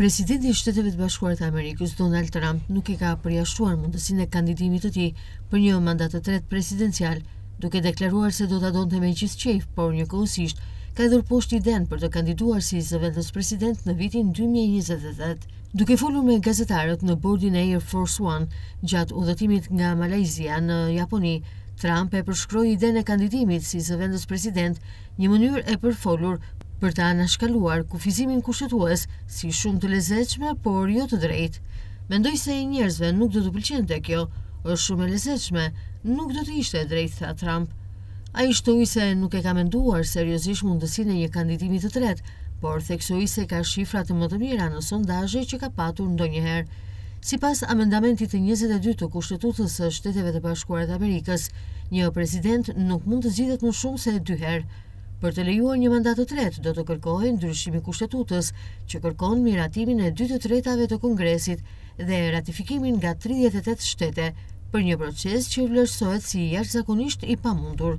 Presidenti i Shteteve të Bashkuara të Amerikës, Donald Trump, nuk e ka përjashtuar mundësinë e kandidimit të tij për një mandat të tretë presidencial, duke deklaruar se do ta donte me gjithçejf, por njëkohësisht ka hedhur poshtë idenë për të kandiduar si zëvendës president në vitin 2028. Duke folur me gazetarët në bordin e Air Force One gjatë udhëtimit nga Malajzia në Japoni, Trump e përshkroi idenë e kandidimit si zëvendës president një mënyrë e përfolur për të anashkaluar kufizimin kushtetues si shumë të lezetshme, por jo të drejtë. Mendoj se njerëzve nuk do të pëlqente kjo, është shumë e lezetshme, nuk do të ishte e drejtë, tha Trump. Ai shtoi se nuk e ka menduar seriozisht mundësinë e një kandidimi të tretë, por theksoi se ka shifra më të mira në sondazhe që ka patur ndonjëherë. Sipas amendamentit të 22 të Kushtetutës së Shteteve të Bashkuara të Amerikës, një president nuk mund të zgjidhet më shumë se 2 herë. Për të lejuar një mandat të tretë, do të kërkohej ndryshimi i Kushtetutës, që kërkon miratimin e 2/3 të Kongresit dhe ratifikimin nga 38 shtete, për një proces që vlerësohet si jashtëzakonisht i pamundur.